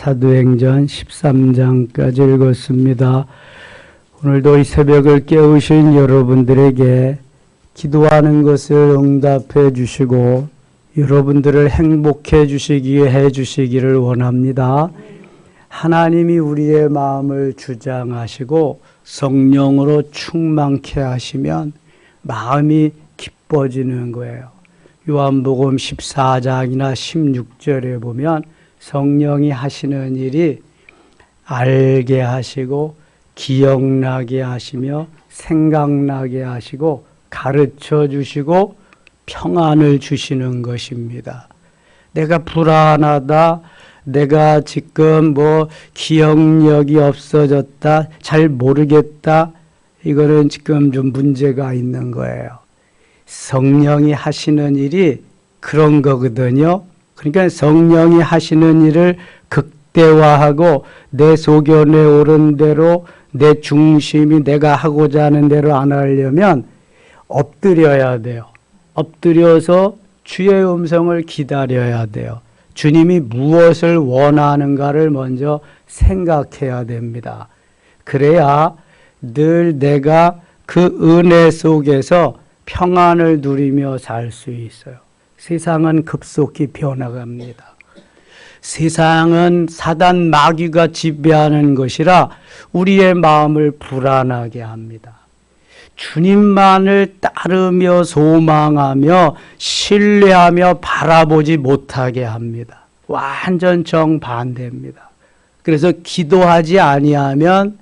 사도행전 13장까지 읽었습니다. 오늘도 이 새벽을 깨우신 여러분들에게 기도하는 것을 응답해 주시고 여러분들을 행복해 주시기에 해 주시기를 원합니다. 하나님이 우리의 마음을 주장하시고 성령으로 충만케 하시면 마음이 기뻐지는 거예요. 요한복음 14장이나 16절에 보면 성령이 하시는 일이 알게 하시고 기억나게 하시며 생각나게 하시고 가르쳐 주시고 평안을 주시는 것입니다. 내가 불안하다, 내가 지금 기억력이 없어졌다, 잘 모르겠다, 이거는 지금 좀 문제가 있는 거예요. 성령이 하시는 일이 그런 거거든요. 그러니까 성령이 하시는 일을 극대화하고 내 소견에 오른 대로 내 중심이 내가 하고자 하는 대로 안 하려면 엎드려야 돼요. 엎드려서 주의 음성을 기다려야 돼요. 주님이 무엇을 원하는가를 먼저 생각해야 됩니다. 그래야 늘 내가 그 은혜 속에서 평안을 누리며 살 수 있어요. 세상은 급속히 변화갑니다. 세상은 사단 마귀가 지배하는 것이라 우리의 마음을 불안하게 합니다. 주님만을 따르며 소망하며 신뢰하며 바라보지 못하게 합니다. 완전 정반대입니다. 그래서 기도하지 아니하면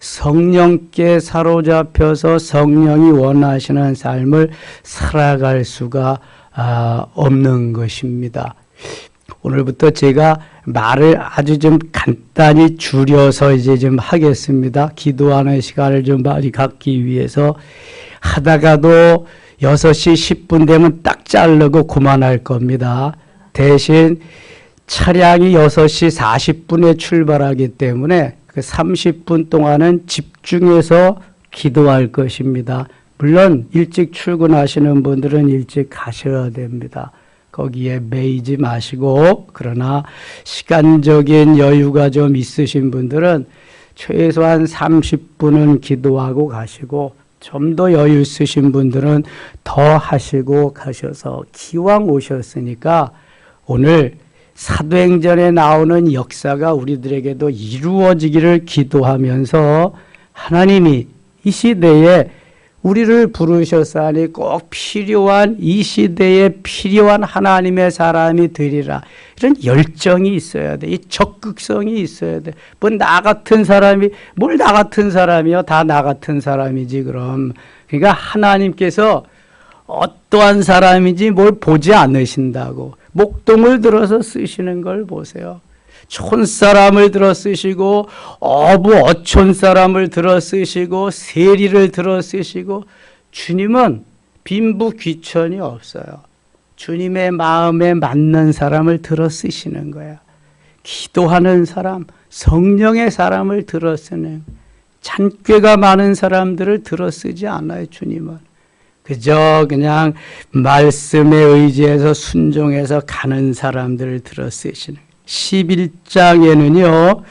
성령께 사로잡혀서 성령이 원하시는 삶을 살아갈 수가 없는 것입니다. 오늘부터 제가 말을 아주 좀 간단히 줄여서 이제 좀 하겠습니다. 기도하는 시간을 좀 많이 갖기 위해서. 하다가도 6시 10분 되면 딱 자르고 그만할 겁니다. 대신 차량이 6시 40분에 출발하기 때문에 그 30분 동안은 집중해서 기도할 것입니다. 물론 일찍 출근하시는 분들은 일찍 가셔야 됩니다. 거기에 매이지 마시고, 그러나 시간적인 여유가 좀 있으신 분들은 최소한 30분은 기도하고 가시고, 좀 더 여유 있으신 분들은 더 하시고 가셔서 기왕 오셨으니까 오늘 사도행전에 나오는 역사가 우리들에게도 이루어지기를 기도하면서 하나님이 이 시대에 우리를 부르셨사니 꼭 필요한 이 시대에 필요한 하나님의 사람이 되리라. 이런 열정이 있어야 돼. 이 적극성이 있어야 돼. 뭐 나 같은 사람이 뭘 나 같은 사람이요? 다 나 같은 사람이지 그럼. 그러니까 하나님께서 어떠한 사람인지 뭘 보지 않으신다고. 목동을 들어서 쓰시는 걸 보세요. 촌사람을 들어 쓰시고 어촌 사람을 들어 쓰시고 세리를 들어 쓰시고 주님은 빈부귀천이 없어요. 주님의 마음에 맞는 사람을 들어 쓰시는 거야. 기도하는 사람, 성령의 사람을 들어 쓰는, 잔꾀가 많은 사람들을 들어 쓰지 않아요. 주님은 그저 그냥 말씀에 의지해서 순종해서 가는 사람들을 들어 쓰시는 거예요. 11장에는요,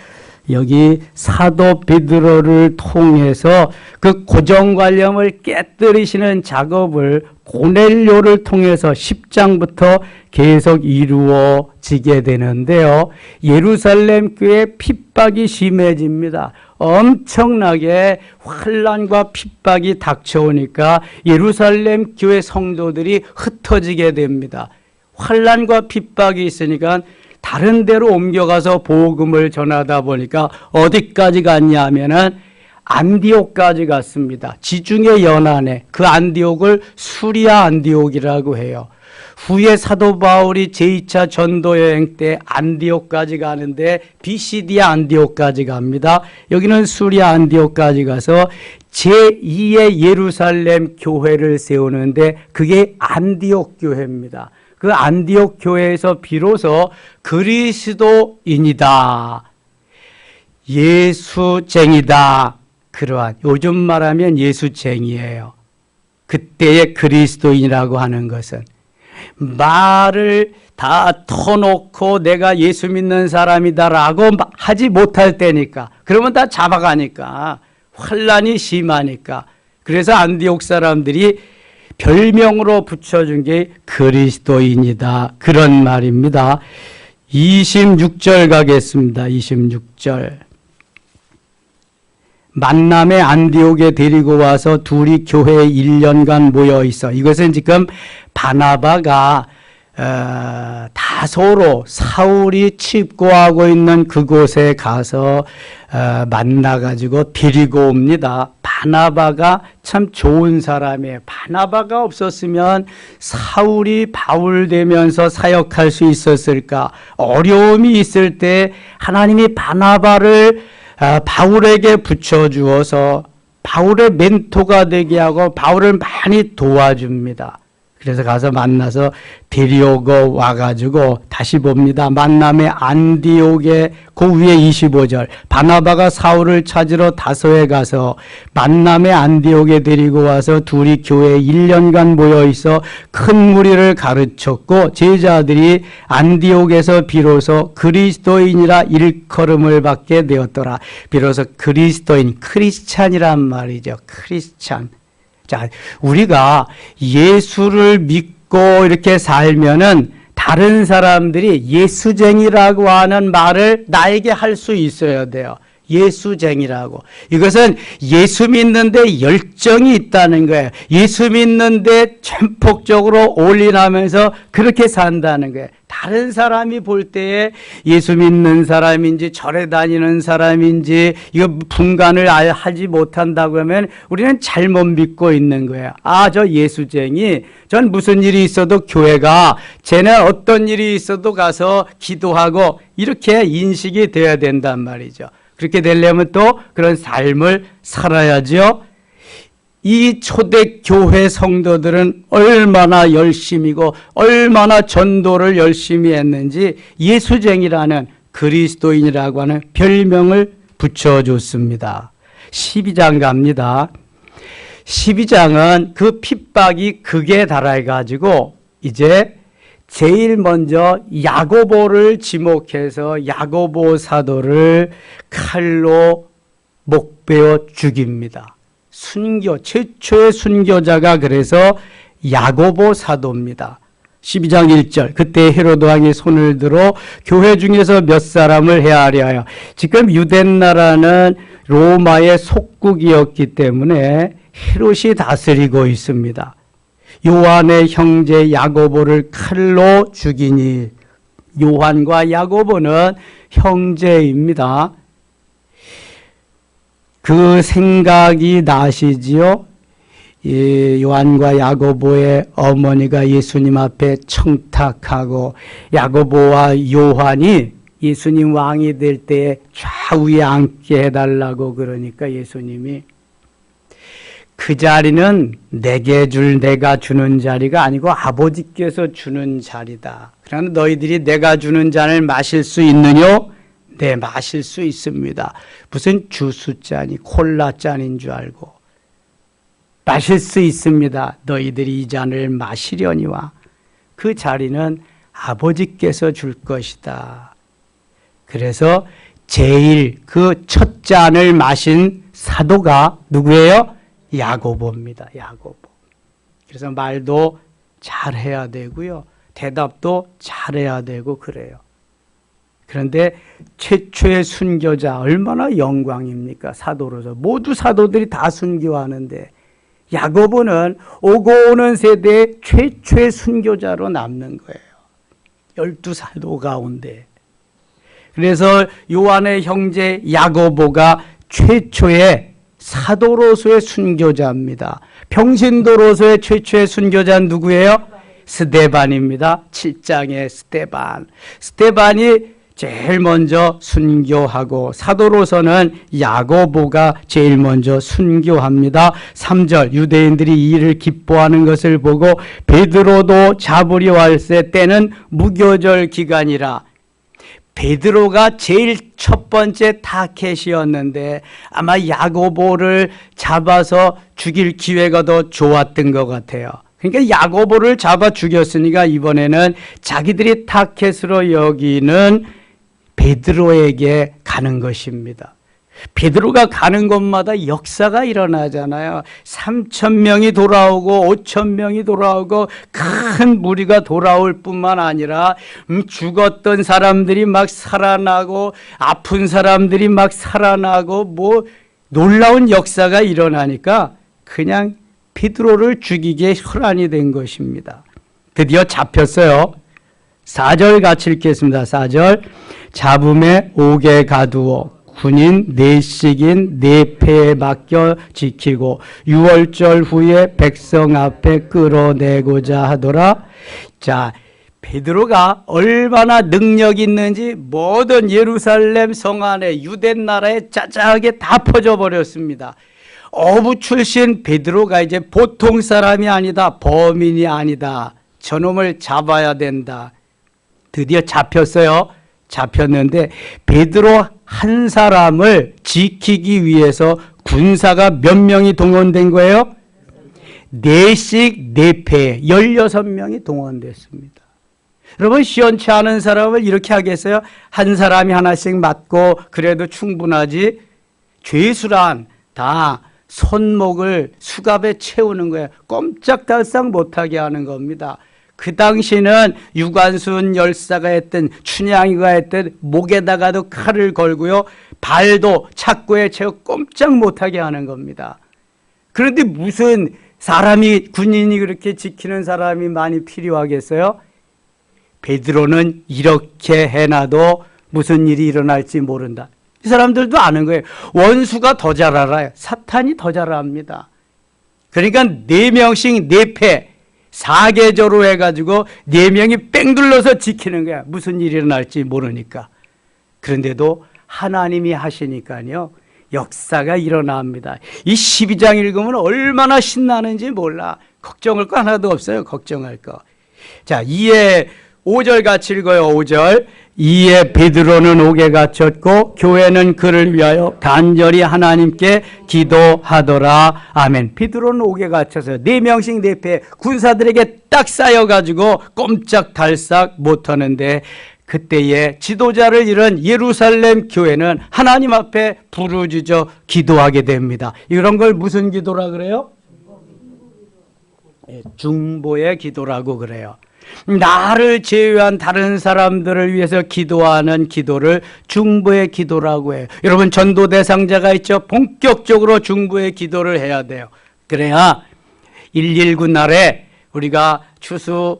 여기 사도 베드로를 통해서 그 고정관념을 깨뜨리시는 작업을 고넬료를 통해서 10장부터 계속 이루어지게 되는데요. 예루살렘 교회 핍박이 심해집니다. 엄청나게 환난과 핍박이 닥쳐오니까 예루살렘 교회 성도들이 흩어지게 됩니다. 환난과 핍박이 있으니까 다른 데로 옮겨가서 복음을 전하다 보니까 어디까지 갔냐 하면은 안디옥까지 갔습니다. 지중해 연안에 그 안디옥을 수리아 안디옥이라고 해요. 후에 사도 바울이 제2차 전도 여행 때 안디옥까지 가는데 비시디아 안디옥까지 갑니다. 여기는 수리아 안디옥까지 가서 제2의 예루살렘 교회를 세우는데 그게 안디옥 교회입니다. 그 안디옥 교회에서 비로소 그리스도인이다, 예수쟁이다, 그러한, 요즘 말하면 예수쟁이에요. 그때의 그리스도인이라고 하는 것은 말을 다 터놓고 내가 예수 믿는 사람이다라고 하지 못할 때니까. 그러면 다 잡아가니까. 환란이 심하니까. 그래서 안디옥 사람들이 별명으로 붙여준 게 그리스도인이다. 그런 말입니다. 26절 가겠습니다. 26절. 만남의 안디옥에 데리고 와서 둘이 교회에 1년간 모여 있어. 이것은 지금 바나바가 다소로 사울이 칩고하고 있는 그곳에 가서 만나가지고 데리고 옵니다. 바나바가 참 좋은 사람이에요. 바나바가 없었으면 사울이 바울 되면서 사역할 수 있었을까? 어려움이 있을 때 하나님이 바나바를 바울에게 붙여주어서 바울의 멘토가 되게 하고 바울을 많이 도와줍니다. 그래서 가서 만나서 데려오고 와가지고 다시 봅니다. 만남의 안디옥에 그 위에 25절. 바나바가 사울을 찾으러 다소에 가서 만남의 안디옥에 데리고 와서 둘이 교회에 1년간 모여 있어 큰 무리를 가르쳤고 제자들이 안디옥에서 비로소 그리스도인이라 일컬음을 받게 되었더라. 비로소 그리스도인, 크리스찬이란 말이죠. 크리스찬. 자, 우리가 예수를 믿고 이렇게 살면은 다른 사람들이 예수쟁이라고 하는 말을 나에게 할 수 있어야 돼요. 예수쟁이라고. 이것은 예수 믿는데 열정이 있다는 거예요. 예수 믿는데 전폭적으로 올인하면서 그렇게 산다는 거예요. 다른 사람이 볼 때에 예수 믿는 사람인지 절에 다니는 사람인지 이거 분간을 하지 못한다고 하면 우리는 잘못 믿고 있는 거예요. 아, 저 예수쟁이, 전 무슨 일이 있어도 교회가, 쟤는 어떤 일이 있어도 가서 기도하고 이렇게 인식이 돼야 된단 말이죠. 그렇게 되려면 또 그런 삶을 살아야죠. 이 초대교회 성도들은 얼마나 열심이고 얼마나 전도를 열심히 했는지 예수쟁이라는 그리스도인이라고 하는 별명을 붙여줬습니다. 12장 갑니다. 12장은 그 핍박이 극에 달해가지고 이제 제일 먼저 야고보를 지목해서 야고보 사도를 칼로 목베어 죽입니다. 순교, 최초의 순교자가 그래서 야고보 사도입니다. 12장 1절. 그때 헤로드 왕이 손을 들어 교회 중에서 몇 사람을 해하려 하여. 지금 유대나라는 로마의 속국이었기 때문에 헤롯이 다스리고 있습니다. 요한의 형제 야고보를 칼로 죽이니. 요한과 야고보는 형제입니다. 그 생각이 나시지요? 요한과 야고보의 어머니가 예수님 앞에 청탁하고 야고보와 요한이 예수님 왕이 될 때에 좌우에 앉게 해달라고 그러니까 예수님이 그 자리는 내가 주는 자리가 아니고 아버지께서 주는 자리다. 그러나 너희들이 내가 주는 잔을 마실 수 있느냐? 네, 마실 수 있습니다. 무슨 주스잔이 콜라잔인 줄 알고. 마실 수 있습니다. 너희들이 이 잔을 마시려니와 그 자리는 아버지께서 줄 것이다. 그래서 제일 그 첫 잔을 마신 사도가 누구예요? 야고보입니다. 야고보. 그래서 말도 잘해야 되고요. 대답도 잘해야 되고 그래요. 그런데 최초의 순교자 얼마나 영광입니까? 사도로서. 모두 사도들이 다 순교하는데 야고보는 오고 오는 세대의 최초의 순교자로 남는 거예요. 12사도 가운데. 그래서 요한의 형제 야고보가 최초의 사도로서의 순교자입니다. 평신도로서의 최초의 순교자는 누구예요? 스데반입니다. 7장의 스데반. 스데반이 제일 먼저 순교하고 사도로서는 야고보가 제일 먼저 순교합니다. 3절 유대인들이 이 일을 기뻐하는 것을 보고 베드로도 잡으려 할세 때는 무교절 기간이라. 베드로가 제일 첫 번째 타켓이었는데 아마 야고보를 잡아서 죽일 기회가 더 좋았던 것 같아요. 그러니까 야고보를 잡아 죽였으니까 이번에는 자기들이 타켓으로 여기는 베드로에게 가는 것입니다. 베드로가 가는 곳마다 역사가 일어나잖아요. 3,000명이 돌아오고 5,000명이 돌아오고 큰 무리가 돌아올 뿐만 아니라 죽었던 사람들이 막 살아나고 아픈 사람들이 막 살아나고 뭐 놀라운 역사가 일어나니까 그냥 베드로를 죽이기에 혈안이 된 것입니다. 드디어 잡혔어요. 4절 같이 읽겠습니다. 4절 잡음에 옥에 가두어 군인 넷씩인 네 패에 맡겨 지키고 6월절 후에 백성 앞에 끌어내고자 하더라. 자, 베드로가 얼마나 능력 있는지 모든 예루살렘 성 안에 유대 나라에 짜자하게 다 퍼져버렸습니다. 어부 출신 베드로가 이제 보통 사람이 아니다. 범인이 아니다. 저놈을 잡아야 된다. 드디어 잡혔어요. 잡혔는데 베드로 한 사람을 지키기 위해서 군사가 몇 명이 동원된 거예요? 넷씩 네 패 16명이 동원됐습니다. 여러분 시원치 않은 사람을 이렇게 하겠어요? 한 사람이 하나씩 맞고 그래도 충분하지. 죄수란 다 손목을 수갑에 채우는 거예요. 꼼짝달싹 못하게 하는 겁니다. 그 당시는 유관순 열사가 했던 춘향이가 했던 목에다가도 칼을 걸고요. 발도 착고에 채워 꼼짝 못하게 하는 겁니다. 그런데 무슨 사람이 군인이 그렇게 지키는 사람이 많이 필요하겠어요? 베드로는 이렇게 해놔도 무슨 일이 일어날지 모른다. 이 사람들도 아는 거예요. 원수가 더 잘 알아요. 사탄이 더 잘 압니다. 그러니까 4명씩 4패 4계절로 해가지고 4명이 뺑 둘러서 지키는 거야. 무슨 일이 일어날지 모르니까. 그런데도 하나님이 하시니까요. 역사가 일어납니다. 이 12장 읽으면 얼마나 신나는지 몰라. 걱정할 거 하나도 없어요. 걱정할 거. 자, 이에 5절 같이 읽어요. 5절. 이에 베드로는 옥에 갇혔고 교회는 그를 위하여 간절히 하나님께 기도하더라. 아멘. 베드로는 옥에 갇혀서 4명씩 4패 군사들에게 딱 쌓여가지고 꼼짝달싹 못하는데 그때에 지도자를 잃은 예루살렘 교회는 하나님 앞에 부르짖어 기도하게 됩니다. 이런 걸 무슨 기도라 그래요? 중보의 기도라고 그래요. 나를 제외한 다른 사람들을 위해서 기도하는 기도를 중보의 기도라고 해요. 여러분 전도 대상자가 있죠. 본격적으로 중보의 기도를 해야 돼요. 그래야 119 날에 우리가 추수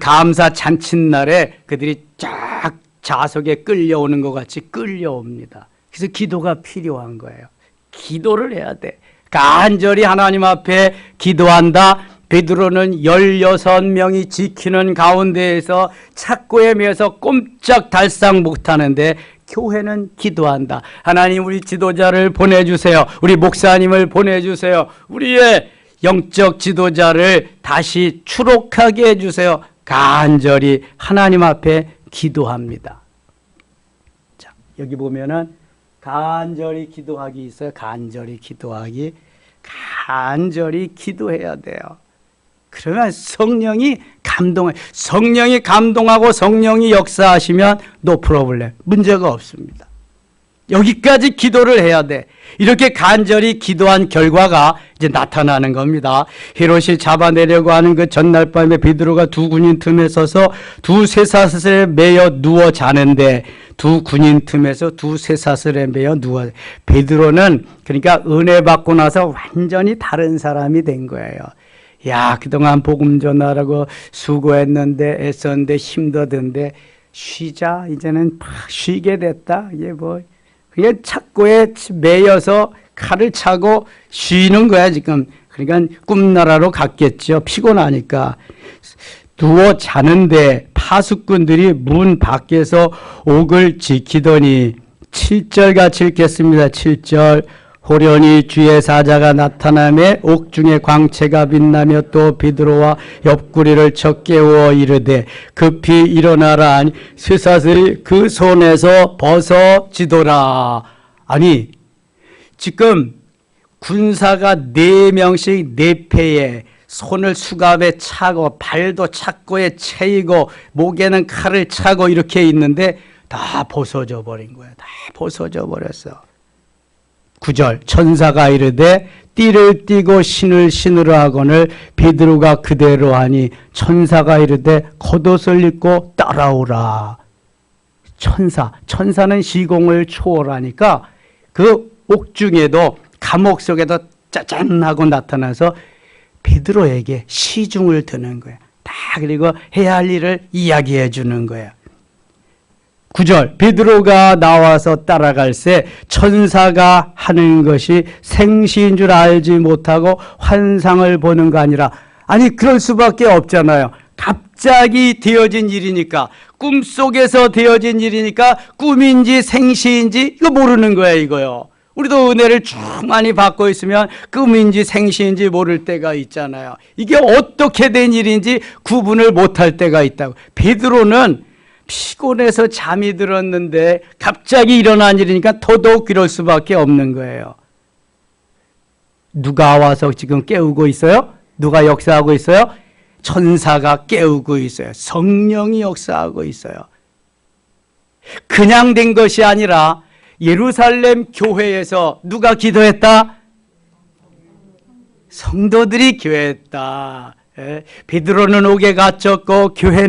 감사 잔칫날에 그들이 쫙 좌석에 끌려오는 것 같이 끌려옵니다. 그래서 기도가 필요한 거예요. 기도를 해야 돼. 간절히 하나님 앞에 기도한다. 베드로는 16명이 지키는 가운데에서 착고에 매여서 꼼짝달싹 못하는데 교회는 기도한다. 하나님 우리 지도자를 보내주세요. 우리 목사님을 보내주세요. 우리의 영적 지도자를 다시 추록하게 해주세요. 간절히 하나님 앞에 기도합니다. 자, 여기 보면은 간절히 기도하기 있어요. 간절히 기도하기. 간절히 기도해야 돼요. 그러면 성령이 감동해. 성령이 감동하고 성령이 역사하시면 no problem. 문제가 없습니다. 여기까지 기도를 해야 돼. 이렇게 간절히 기도한 결과가 이제 나타나는 겁니다. 헤롯이 잡아내려고 하는 그 전날 밤에 베드로가 두 군인 틈에 서서 두 쇠사슬에 매여 누워 자는데 두 군인 틈에서 두 쇠사슬에 매여 누워. 베드로는 그러니까 은혜 받고 나서 완전히 다른 사람이 된 거예요. 야, 그동안 복음 전하라고 수고했는데 애썼는데 힘들던데 쉬자. 이제는 쉬게 됐다. 이게 뭐 그냥 착고에 매여서 칼을 차고 쉬는 거야 지금. 그러니까 꿈나라로 갔겠죠. 피곤하니까. 누워 자는데 파수꾼들이 문 밖에서 옥을 지키더니 7절 같이 읽겠습니다. 7절. 호련히 주의 사자가 나타나매 옥중에 광채가 빛나며 또 베드로와 옆구리를 쳐 깨워 이르되 급히 일어나라 하니 쇠사슬이 그 손에서 벗어지더라. 아니 지금 군사가 4명씩 4패에 손을 수갑에 차고 발도 착고에 채이고 목에는 칼을 차고 이렇게 있는데 다 벗어져 버린 거예요. 다 벗어져 버렸어. 9절 천사가 이르되 띠를 띠고 신을 신으라 하거늘 베드로가 그대로 하니 천사가 이르되 겉옷을 입고 따라오라. 천사는 시공을 초월하니까 그 옥중에도 감옥 속에도 짜잔하고 나타나서 베드로에게 시중을 드는 거예요. 다 그리고 해야 할 일을 이야기해 주는 거예요. 9절 베드로가 나와서 따라갈새 천사가 하는 것이 생시인 줄 알지 못하고 환상을 보는 거 아니라, 아니 그럴 수밖에 없잖아요. 갑자기 되어진 일이니까, 꿈속에서 되어진 일이니까 꿈인지 생시인지 이거 모르는 거예요. 이거요. 우리도 은혜를 쭉 많이 받고 있으면 꿈인지 생시인지 모를 때가 있잖아요. 이게 어떻게 된 일인지 구분을 못할 때가 있다고. 베드로는 피곤해서 잠이 들었는데 갑자기 일어난 일이니까 더더욱 그럴 수밖에 없는 거예요. 누가 와서 지금 깨우고 있어요? 누가 역사하고 있어요? 천사가 깨우고 있어요. 성령이 역사하고 있어요. 그냥 된 것이 아니라 예루살렘 교회에서 누가 기도했다? 성도들이 기도했다. 베드로는 옥에 갇혔고 교회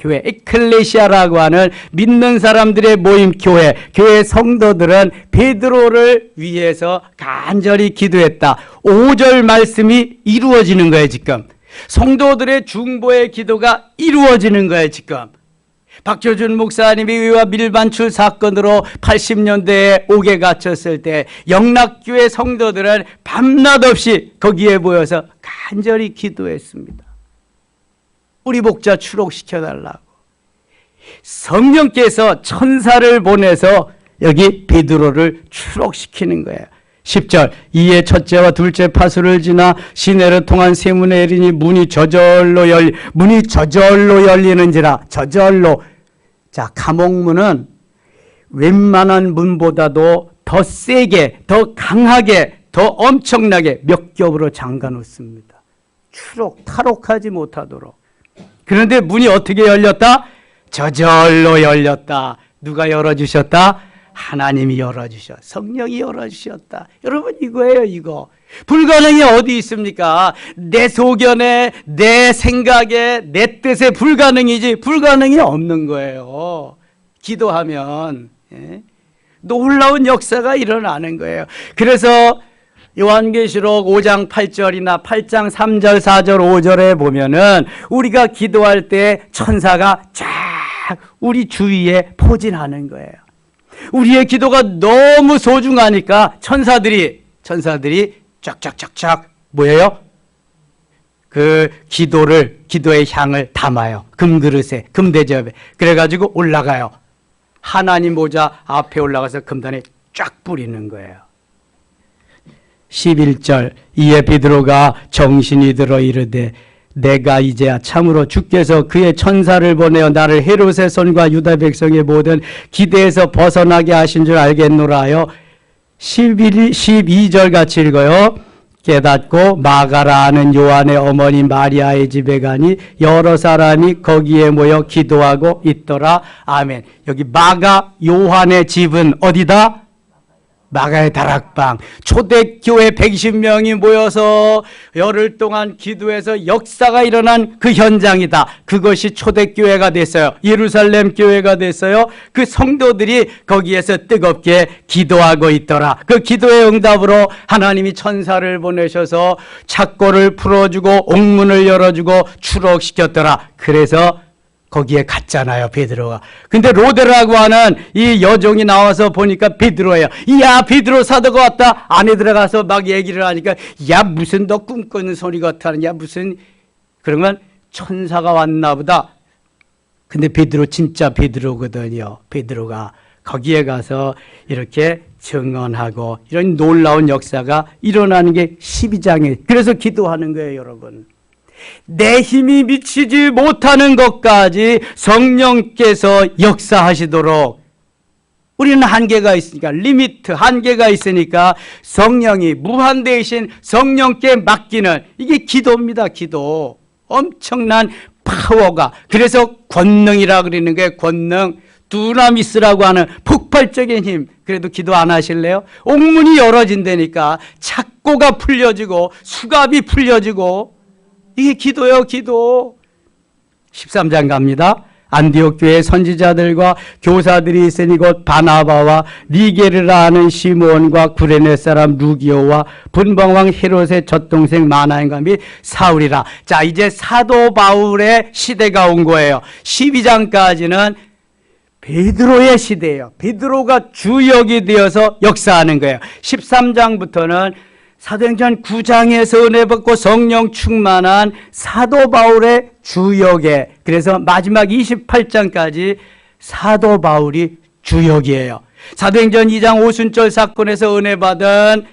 에클레시아라고 하는 믿는 사람들의 모임 교회 성도들은 베드로를 위해서 간절히 기도했다. 5절 말씀이 이루어지는 거예요. 지금 성도들의 중보의 기도가 이루어지는 거예요. 지금 박효준 목사님이 의와 밀반출 사건으로 80년대에 옥에 갇혔을 때 영락교회 성도들은 밤낮 없이 거기에 모여서 간절히 기도했습니다. 우리 목자 추록시켜달라고. 성령께서 천사를 보내서 여기 베드로를 추록시키는 거예요. 10절 이에 첫째와 둘째 파수를 지나 시내를 통한 세문에 이르니 문이 저절로 열리는지라. 저절로. 자, 감옥문은 웬만한 문보다도 더 세게, 더 강하게, 더 엄청나게 몇 겹으로 잠가 놓습니다. 탈옥하지 못하도록. 그런데 문이 어떻게 열렸다? 저절로 열렸다. 누가 열어주셨다? 하나님이 열어주셨다. 성령이 열어주셨다. 여러분 이거예요. 이거. 불가능이 어디 있습니까? 내 소견에, 내 생각에, 내 뜻에 불가능이지 불가능이 없는 거예요. 기도하면 놀라운 역사가 일어나는 거예요. 그래서 요한계시록 5장 8절이나 8장 3절, 4절, 5절에 보면은 우리가 기도할 때 천사가 쫙 우리 주위에 포진하는 거예요. 우리의 기도가 너무 소중하니까 천사들이 쫙쫙쫙쫙 뭐예요? 그 기도의 향을 담아요. 금그릇에, 금대접에. 그래가지고 올라가요. 하나님 보좌 앞에 올라가서 금단에 쫙 뿌리는 거예요. 11절 이에 베드로가 정신이 들어 이르되 내가 이제야 참으로 주께서 그의 천사를 보내어 나를 헤롯의 손과 유다 백성의 모든 기대에서 벗어나게 하신 줄 알겠노라 하여 12절 같이 읽어요. 깨닫고 마가라 하는 요한의 어머니 마리아의 집에 가니 여러 사람이 거기에 모여 기도하고 있더라. 아멘. 여기 마가 요한의 집은 어디다? 마가의 다락방. 초대교회 120명이 모여서 열흘 동안 기도해서 역사가 일어난 그 현장이다. 그것이 초대교회가 됐어요. 예루살렘 교회가 됐어요. 그 성도들이 거기에서 뜨겁게 기도하고 있더라. 그 기도의 응답으로 하나님이 천사를 보내셔서 착고를 풀어주고 옥문을 열어주고 추록시켰더라. 그래서 거기에 갔잖아요, 베드로가. 근데 로데라고 하는 이 여종이 나와서 보니까 베드로예요. 야, 베드로 사도가 왔다. 안에 들어가서 막 얘기를 하니까 야, 무슨 너 꿈꾸는 소리 같다는, 야, 무슨, 그러면 천사가 왔나 보다. 근데 베드로 진짜 베드로거든요. 베드로가 거기에 가서 이렇게 증언하고 이런 놀라운 역사가 일어나는 게 12장에. 그래서 기도하는 거예요, 여러분. 내 힘이 미치지 못하는 것까지 성령께서 역사하시도록 우리는 우리는 한계가 있으니까, 리미트, 한계가 있으니까 성령이 무한대이신 성령께 맡기는 이게 기도입니다. 기도. 엄청난 파워가, 그래서 권능이라 그러는 게 권능, 두나미스라고 하는 폭발적인 힘. 그래도 기도 안 하실래요? 옥문이 열어진다니까 착고가 풀려지고 수갑이 풀려지고, 이게 기도요, 기도. 13장 갑니다. 안디옥 교회 선지자들과 교사들이 있으니 곧 바나바와 니게르라 하는 시므온과 구레네 사람 루기오와 분방왕 헤롯의 젖동생 마나인과 및 사울이라. 자, 이제 사도 바울의 시대가 온 거예요. 12장까지는 베드로의 시대예요. 베드로가 주역이 되어서 역사하는 거예요. 13장부터는 사도행전 9장에서 은혜 받고 성령 충만한 사도 바울의 주역에, 그래서 마지막 28장까지 사도 바울이 주역이에요. 사도행전 2장 오순절 사건에서 은혜 받은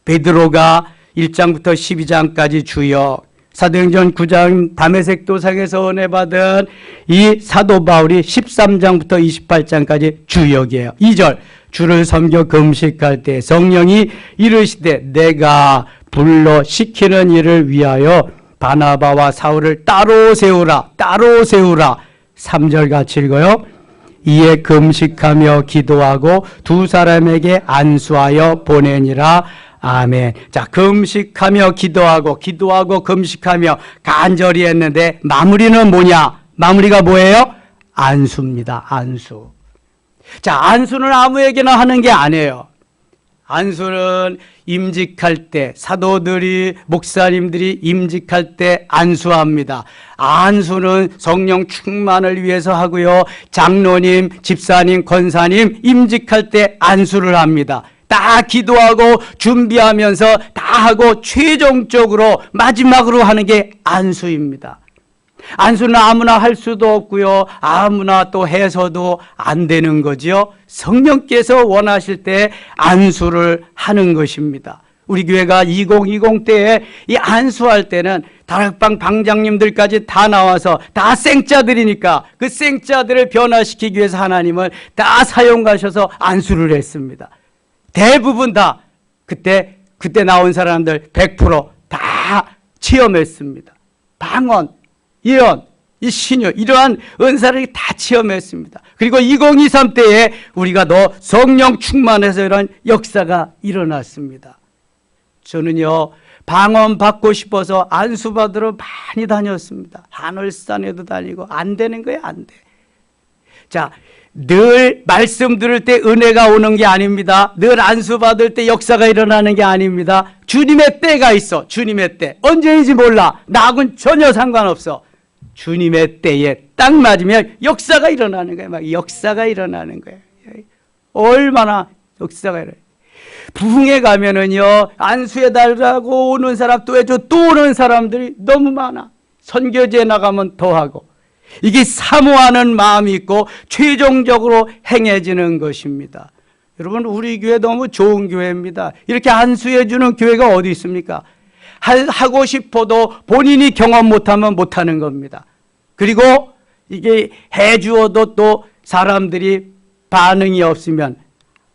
베드로가 1장부터 12장까지 주역, 사도행전 9장 다메섹 도상에서 은혜 받은 이 사도 바울이 13장부터 28장까지 주역이에요. 2절, 주를 섬겨 금식할 때 성령이 이르시되 내가 불러 시키는 일을 위하여 바나바와 사울을 따로 세우라, 따로 세우라. 3절 같이 읽어요. 이에 금식하며 기도하고 두 사람에게 안수하여 보내니라. 아멘. 자, 금식하며 기도하고 금식하며 간절히 했는데 마무리는 뭐냐? 마무리가 뭐예요? 안수입니다. 안수. 자, 안수는 아무에게나 하는 게 아니에요. 안수는 임직할 때, 사도들이, 목사님들이 임직할 때 안수합니다. 안수는 성령 충만을 위해서 하고요. 장로님, 집사님, 권사님 임직할 때 안수를 합니다. 다 기도하고 준비하면서 다 하고 최종적으로 마지막으로 하는 게 안수입니다. 안수는 아무나 할 수도 없고요. 아무나 또 해서도 안 되는 거죠. 성령께서 원하실 때 안수를 하는 것입니다. 우리 교회가 2020 때에 이 안수할 때는 다락방 방장님들까지 다 나와서 다 생자들이니까 그 생자들을 변화시키기 위해서 하나님은 다 사용하셔서 안수를 했습니다. 대부분 다 그때 나온 사람들 100% 체험했습니다. 방언, 예언, 이 신유, 이러한 은사를 다 체험했습니다. 그리고 2023 때에 우리가 더 성령 충만해서 이런 역사가 일어났습니다. 저는요, 방언 받고 싶어서 안수 받으러 많이 다녔습니다. 하늘산에도 다니고 안 되는 거예요, 안 돼. 자, 늘 말씀 들을 때 은혜가 오는 게 아닙니다. 늘 안수 받을 때 역사가 일어나는 게 아닙니다. 주님의 때가 있어. 주님의 때. 언제인지 몰라. 나하고는 전혀 상관없어. 주님의 때에 딱 맞으면 역사가 일어나는 거예요. 막 역사가 일어나는 거예요. 얼마나 역사가 일어나요. 부흥회 가면은요, 안수해 달라고 오는 사람 또 해줘 또 오는 사람들이 너무 많아. 선교지에 나가면 더 하고. 이게 사모하는 마음이 있고 최종적으로 행해지는 것입니다. 여러분, 우리 교회 너무 좋은 교회입니다. 이렇게 안수해 주는 교회가 어디 있습니까? 하고 싶어도 본인이 경험 못하면 못하는 겁니다. 그리고 이게 해주어도 또 사람들이 반응이 없으면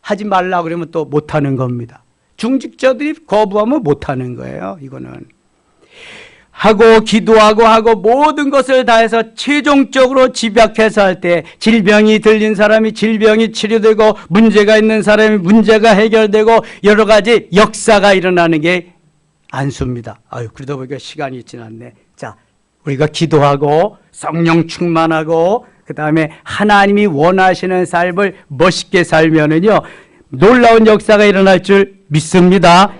하지 말라 그러면 또 못하는 겁니다. 중직자들이 거부하면 못하는 거예요. 이거는 하고 기도하고 하고 모든 것을 다해서 최종적으로 집약해서 할 때 질병이 들린 사람이 질병이 치료되고 문제가 있는 사람이 문제가 해결되고 여러 가지 역사가 일어나는 게 안수입니다. 아유, 그러다 보니까 시간이 있진 않네. 자, 우리가 기도하고 성령 충만하고 그 다음에 하나님이 원하시는 삶을 멋있게 살면은요, 놀라운 역사가 일어날 줄 믿습니다.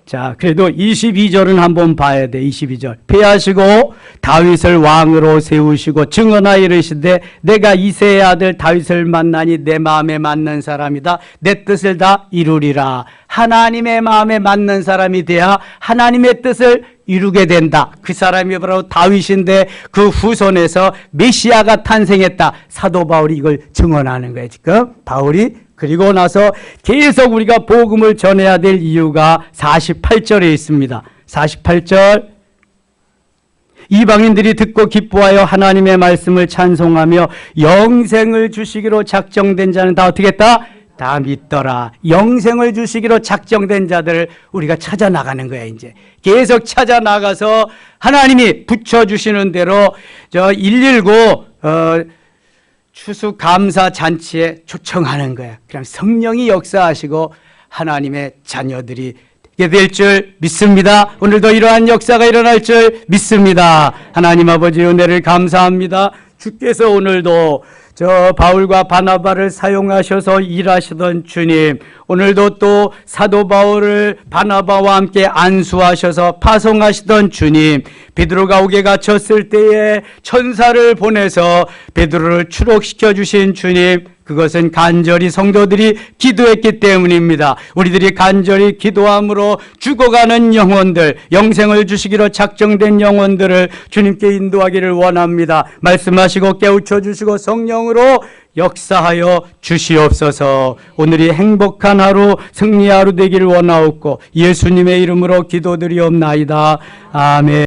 자, 그래도 22절은 한번 봐야 돼. 22절. 패하시고 다윗을 왕으로 세우시고 증언하여 이르시되 내가 이새의 아들 다윗을 만나니 내 마음에 맞는 사람이다. 내 뜻을 다 이루리라. 하나님의 마음에 맞는 사람이 돼야 하나님의 뜻을 이루게 된다. 그 사람이 바로 다윗인데 그 후손에서 메시아가 탄생했다. 사도 바울이 이걸 증언하는 거예요. 지금 바울이. 그리고 나서 계속 우리가 복음을 전해야 될 이유가 48절에 있습니다. 48절. 이방인들이 듣고 기뻐하여 하나님의 말씀을 찬송하며 영생을 주시기로 작정된 자는 다 어떻게 했다? 다 믿더라. 영생을 주시기로 작정된 자들을 우리가 찾아 나가는 거야. 이제 계속 찾아 나가서 하나님이 붙여주시는 대로 119 추수감사 잔치에 초청하는 거야. 그럼 성령이 역사하시고 하나님의 자녀들이 되게 될 줄 믿습니다. 오늘도 이러한 역사가 일어날 줄 믿습니다. 하나님 아버지 은혜를 감사합니다. 주께서 오늘도 바울과 바나바를 사용하셔서 일하시던 주님, 오늘도 또 사도 바울을 바나바와 함께 안수하셔서 파송하시던 주님, 베드로가 옥에 갇혔을 때에 천사를 보내서 베드로를 추록시켜 주신 주님, 그것은 간절히 성도들이 기도했기 때문입니다. 우리들이 간절히 기도함으로 죽어가는 영혼들, 영생을 주시기로 작정된 영혼들을 주님께 인도하기를 원합니다. 말씀하시고 깨우쳐 주시고 성령으로 역사하여 주시옵소서. 오늘이 행복한 하루, 승리의 하루 되기를 원하옵고 예수님의 이름으로 기도드리옵나이다. 아멘.